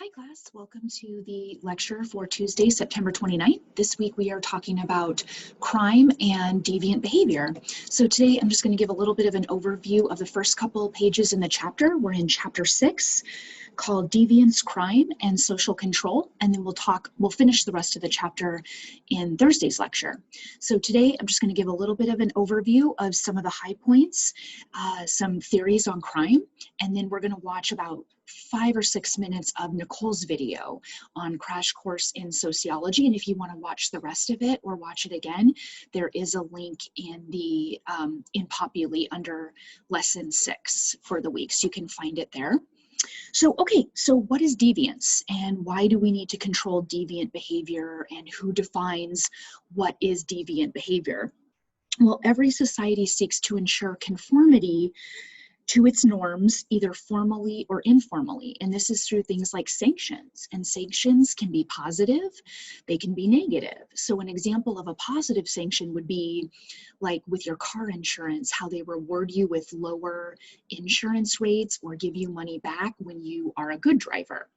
Hi class, welcome to the lecture for Tuesday, September 29th. This week we are talking about crime and deviant behavior. So today I'm just going to give a little bit of an overview of the first couple pages in the chapter. We're in chapter 6 called Deviance, Crime, and Social Control, and then we'll finish the rest of the chapter in Thursday's lecture. So today I'm just going to give a little bit of an overview of some of the high points, some theories on crime, and then we're going to watch about 5 or 6 minutes of Nicole's video on Crash Course in Sociology. And if you want to watch the rest of it or watch it again, there is a link in the in Populi under lesson 6 for the week, so you can find it there. So, okay, so what is deviance and why do we need to control deviant behavior, and who defines what is deviant behavior? Well, every society seeks to ensure conformity to its norms, either formally or informally. And this is through things like sanctions. And sanctions can be positive, they can be negative. So an example of a positive sanction would be like with your car insurance, how they reward you with lower insurance rates or give you money back when you are a good driver.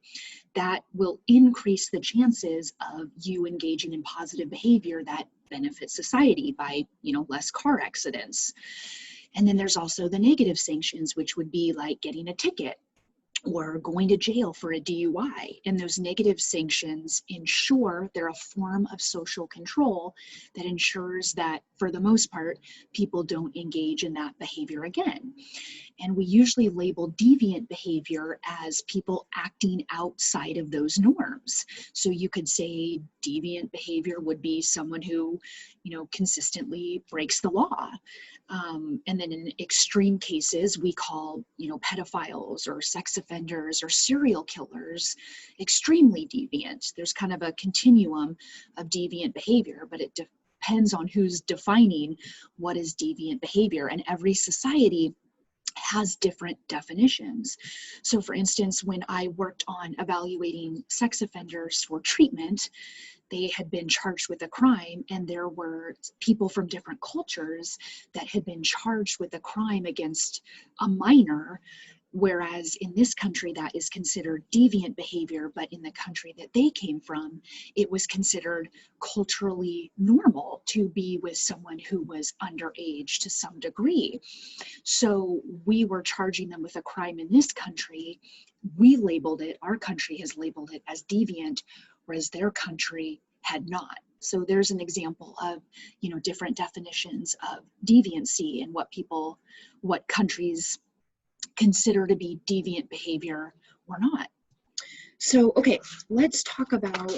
That will increase the chances of you engaging in positive behavior that benefits society by, less car accidents. And then there's also the negative sanctions, which would be like getting a ticket or going to jail for a DUI. And those negative sanctions ensure they're a form of social control that ensures that, for the most part, people don't engage in that behavior again. And we usually label deviant behavior as people acting outside of those norms. So you could say deviant behavior would be someone who, consistently breaks the law. And then in extreme cases, we call, pedophiles or sex offenders or serial killers extremely deviant. There's kind of a continuum of deviant behavior, but it depends on who's defining what is deviant behavior. And every society has different definitions. So for instance, when I worked on evaluating sex offenders for treatment, they had been charged with a crime, and there were people from different cultures that had been charged with a crime against a minor, whereas in this country that is considered deviant behavior, but in the country that they came from, it was considered culturally normal to be with someone who was underage to some degree. So we were charging them with a crime in this country. We labeled it, our country has labeled it as deviant, whereas their country had not. So there's an example of, different definitions of deviancy and what countries consider to be deviant behavior or not. So, okay, let's talk about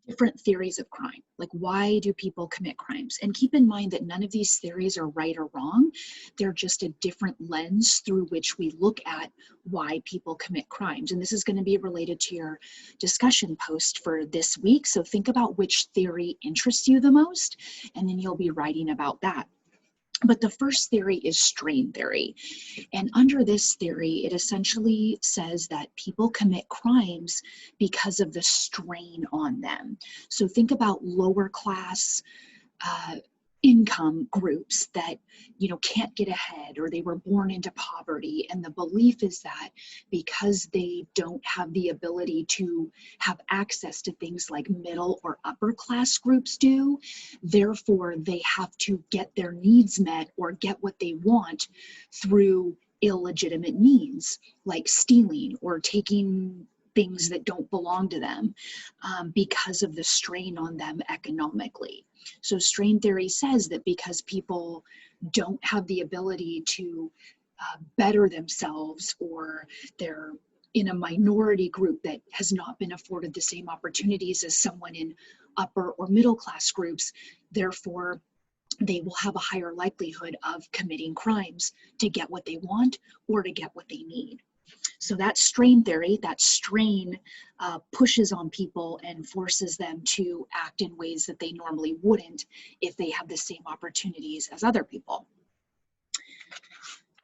different theories of crime. Like, why do people commit crimes? And keep in mind that none of these theories are right or wrong. They're just a different lens through which we look at why people commit crimes. And this is going to be related to your discussion post for this week. So think about which theory interests you the most, and then you'll be writing about that. But the first theory is strain theory. And under this theory, it essentially says that people commit crimes because of the strain on them. So think about lower class income groups that, can't get ahead, or they were born into poverty. And the belief is that because they don't have the ability to have access to things like middle or upper class groups do, therefore they have to get their needs met or get what they want through illegitimate means, like stealing or taking things that don't belong to them because of the strain on them economically. So strain theory says that because people don't have the ability to better themselves, or they're in a minority group that has not been afforded the same opportunities as someone in upper or middle class groups, therefore they will have a higher likelihood of committing crimes to get what they want or to get what they need. So that's strain theory. That strain pushes on people and forces them to act in ways that they normally wouldn't if they have the same opportunities as other people.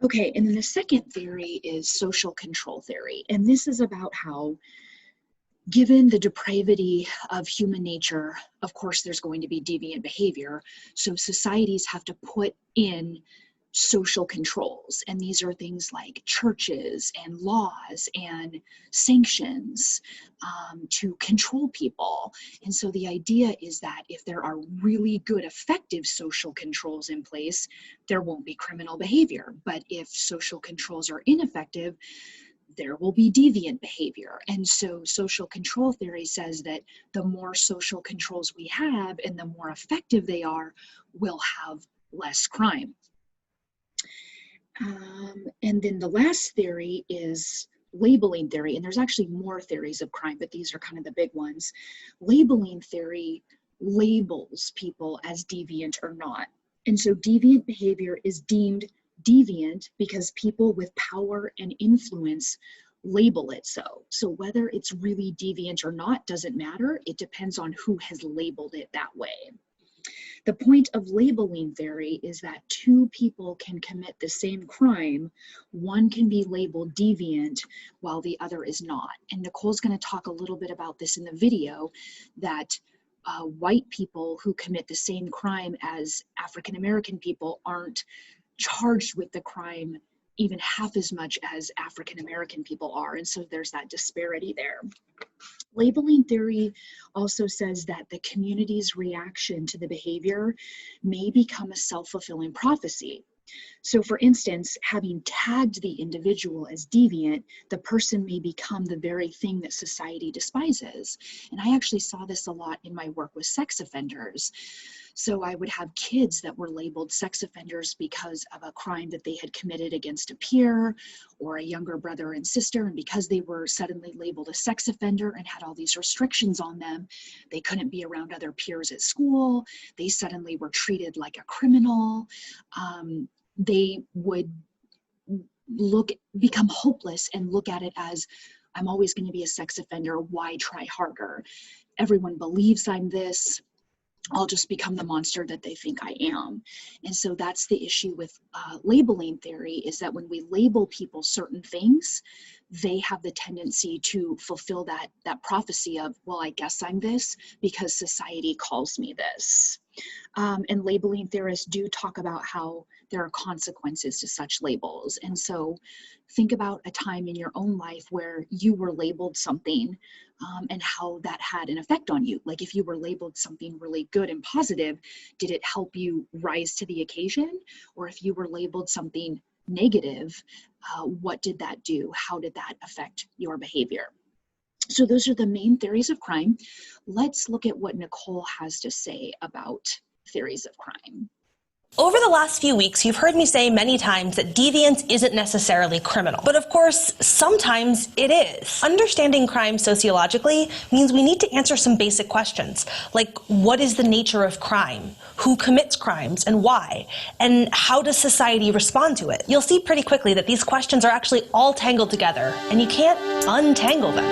Okay, and then the second theory is social control theory. And this is about how, given the depravity of human nature, of course, there's going to be deviant behavior. So societies have to put in social controls, and these are things like churches and laws and sanctions to control people. And so the idea is that if there are really good, effective social controls in place, there won't be criminal behavior. But if social controls are ineffective, there will be deviant behavior. And so social control theory says that the more social controls we have and the more effective they are, we'll have less crime. And then the last theory is labeling theory, and there's actually more theories of crime, but these are kind of the big ones. Labeling theory labels people as deviant or not. And so deviant behavior is deemed deviant because people with power and influence label it so. So whether it's really deviant or not doesn't matter. It depends on who has labeled it that way. The point of labeling theory is that two people can commit the same crime. One can be labeled deviant while the other is not. And Nicole's going to talk a little bit about this in the video, that white people who commit the same crime as African American people aren't charged with the crime even half as much as African American people are. And so there's that disparity there. Labeling theory also says that the community's reaction to the behavior may become a self-fulfilling prophecy. So for instance, having tagged the individual as deviant, the person may become the very thing that society despises. And I actually saw this a lot in my work with sex offenders. So I would have kids that were labeled sex offenders because of a crime that they had committed against a peer or a younger brother and sister. And because they were suddenly labeled a sex offender and had all these restrictions on them, they couldn't be around other peers at school. They suddenly were treated like a criminal. They would become hopeless and look at it as, I'm always going to be a sex offender. Why try harder? Everyone believes I'm this. I'll just become the monster that they think I am. And so that's the issue with labeling theory, is that when we label people certain things, they have the tendency to fulfill that prophecy of, well, I guess I'm this because society calls me this. And labeling theorists do talk about how there are consequences to such labels. And so think about a time in your own life where you were labeled something and how that had an effect on you. Like if you were labeled something really good and positive, did it help you rise to the occasion? Or if you were labeled something negative, what did that do? How did that affect your behavior? So those are the main theories of crime. Let's look at what Nicole has to say about theories of crime. Over the last few weeks, you've heard me say many times that deviance isn't necessarily criminal. But of course, sometimes it is. Understanding crime sociologically means we need to answer some basic questions, like what is the nature of crime? Who commits crimes and why? And how does society respond to it? You'll see pretty quickly that these questions are actually all tangled together, and you can't untangle them.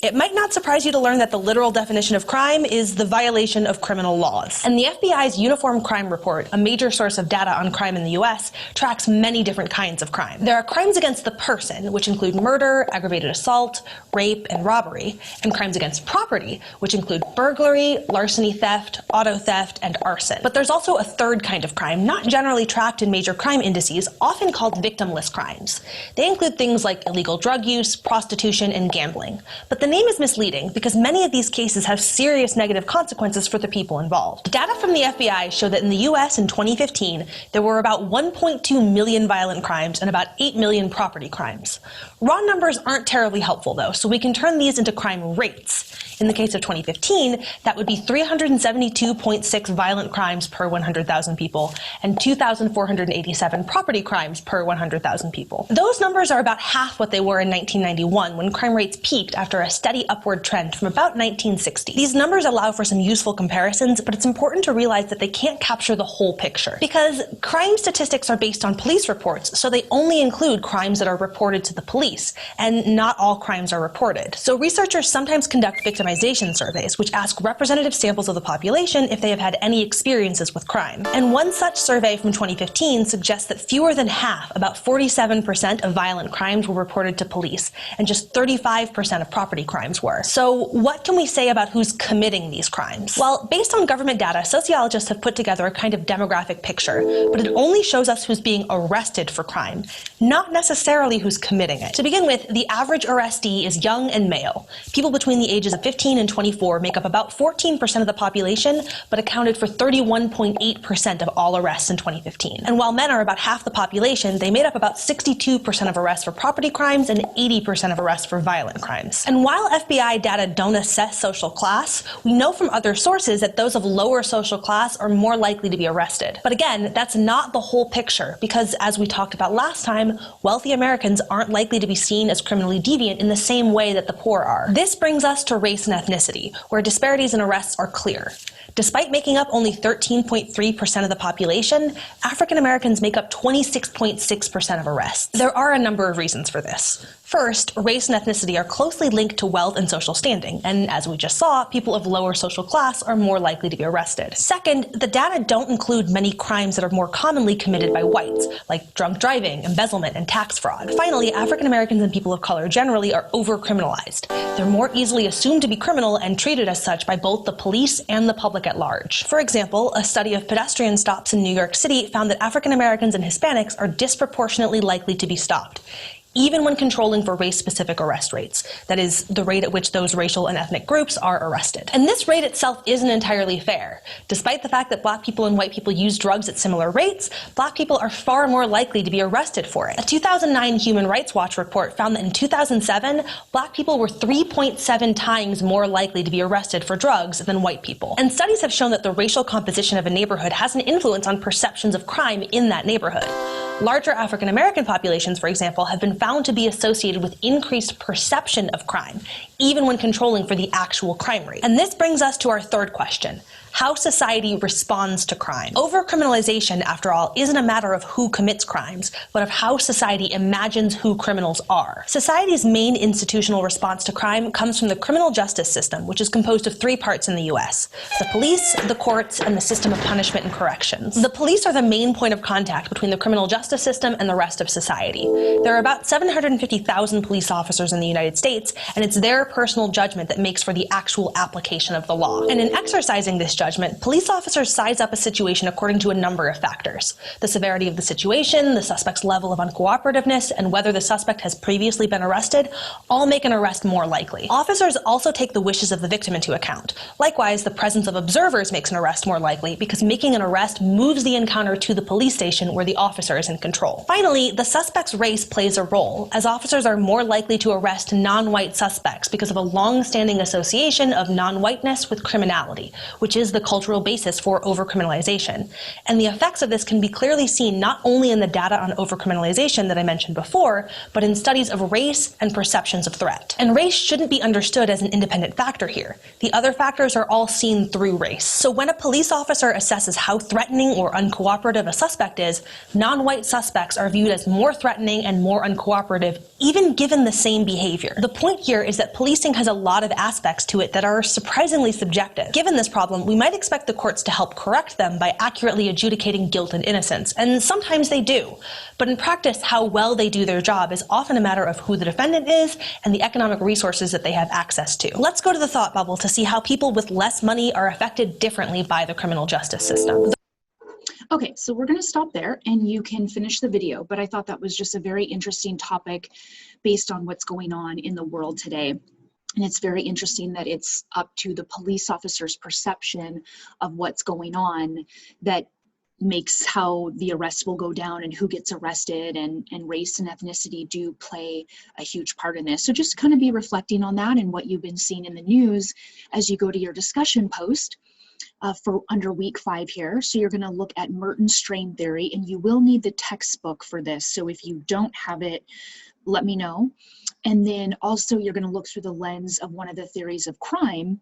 It might not surprise you to learn that the literal definition of crime is the violation of criminal laws. And the FBI's Uniform Crime Report, a major source of data on crime in the US, tracks many different kinds of crime. There are crimes against the person, which include murder, aggravated assault, rape, and robbery, and crimes against property, which include burglary, larceny theft, auto theft, and arson. But there's also a third kind of crime, not generally tracked in major crime indices, often called victimless crimes. They include things like illegal drug use, prostitution, and gambling. But the name is misleading because many of these cases have serious negative consequences for the people involved. Data from the FBI show that in the US in 2015, there were about 1.2 million violent crimes and about 8 million property crimes. Raw numbers aren't terribly helpful though, so we can turn these into crime rates. In the case of 2015, that would be 372.6 violent crimes per 100,000 people and 2,487 property crimes per 100,000 people. Those numbers are about half what they were in 1991, when crime rates peaked after a steady steady upward trend from about 1960. These numbers allow for some useful comparisons, but it's important to realize that they can't capture the whole picture. Because crime statistics are based on police reports, so they only include crimes that are reported to the police, and not all crimes are reported. So researchers sometimes conduct victimization surveys, which ask representative samples of the population if they have had any experiences with crime. And one such survey from 2015 suggests that fewer than half, about 47% of violent crimes were reported to police, and just 35% of property crimes were. So what can we say about who's committing these crimes? Well, based on government data, sociologists have put together a kind of demographic picture, but it only shows us who's being arrested for crime, not necessarily who's committing it. To begin with, the average arrestee is young and male. People between the ages of 15 and 24 make up about 14% of the population, but accounted for 31.8% of all arrests in 2015. And while men are about half the population, they made up about 62% of arrests for property crimes and 80% of arrests for violent crimes. And while FBI data don't assess social class, we know from other sources that those of lower social class are more likely to be arrested. But again, that's not the whole picture, because as we talked about last time, wealthy Americans aren't likely to be seen as criminally deviant in the same way that the poor are. This brings us to race and ethnicity, where disparities in arrests are clear. Despite making up only 13.3% of the population, African Americans make up 26.6% of arrests. There are a number of reasons for this. First, race and ethnicity are closely linked to wealth and social standing, and as we just saw, people of lower social class are more likely to be arrested. Second, the data don't include many crimes that are more commonly committed by whites, like drunk driving, embezzlement, and tax fraud. Finally, African Americans and people of color generally are over-criminalized. They're more easily assumed to be criminal and treated as such by both the police and the public at large. For example, a study of pedestrian stops in New York City found that African Americans and Hispanics are disproportionately likely to be stopped, even when controlling for race-specific arrest rates. That is, the rate at which those racial and ethnic groups are arrested. And this rate itself isn't entirely fair. Despite the fact that black people and white people use drugs at similar rates, black people are far more likely to be arrested for it. A 2009 Human Rights Watch report found that in 2007, black people were 3.7 times more likely to be arrested for drugs than white people. And studies have shown that the racial composition of a neighborhood has an influence on perceptions of crime in that neighborhood. Larger African American populations, for example, have been found to be associated with increased perception of crime, even when controlling for the actual crime rate. And this brings us to our third question: how society responds to crime. Overcriminalization, after all, isn't a matter of who commits crimes, but of how society imagines who criminals are. Society's main institutional response to crime comes from the criminal justice system, which is composed of three parts in the US: the police, the courts, and the system of punishment and corrections. The police are the main point of contact between the criminal justice system and the rest of society. There are about 750,000 police officers in the United States, and it's their personal judgment that makes for the actual application of the law. And in exercising this judgment, police officers size up a situation according to a number of factors: the severity of the situation, the suspect's level of uncooperativeness, and whether the suspect has previously been arrested, all make an arrest more likely. Officers also take the wishes of the victim into account. Likewise, the presence of observers makes an arrest more likely, because making an arrest moves the encounter to the police station where the officer is in control. Finally, the suspect's race plays a role, as officers are more likely to arrest non-white suspects because of a long-standing association of non-whiteness with criminality, which is the cultural basis for overcriminalization. And the effects of this can be clearly seen not only in the data on overcriminalization that I mentioned before, but in studies of race and perceptions of threat. And race shouldn't be understood as an independent factor here. The other factors are all seen through race. So when a police officer assesses how threatening or uncooperative a suspect is, non-white suspects are viewed as more threatening and more uncooperative, even given the same behavior. The point here is that policing has a lot of aspects to it that are surprisingly subjective. Given this problem, we might expect the courts to help correct them by accurately adjudicating guilt and innocence, and sometimes they do. But in practice, how well they do their job is often a matter of who the defendant is and the economic resources that they have access to. Let's go to the thought bubble to see how people with less money are affected differently by the criminal justice system. Okay, so we're going to stop there and you can finish the video, but I thought that was just a very interesting topic based on what's going on in the world today. And it's very interesting that it's up to the police officer's perception of what's going on that makes how the arrest will go down and who gets arrested, and race and ethnicity do play a huge part in this. So just kind of be reflecting on that and what you've been seeing in the news as you go to your discussion post. For under week 5 here. So you're going to look at Merton's strain theory, and you will need the textbook for this. So if you don't have it, let me know. And then also you're going to look through the lens of one of the theories of crime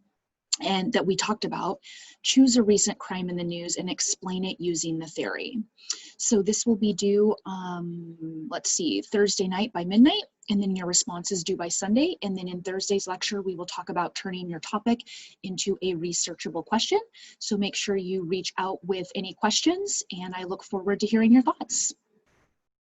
and that we talked about. Choose a recent crime in the news and explain it using the theory. So this will be due, let's see, Thursday night by midnight, and then your response is due by Sunday. And then in Thursday's lecture, we will talk about turning your topic into a researchable question. So make sure you reach out with any questions, and I look forward to hearing your thoughts.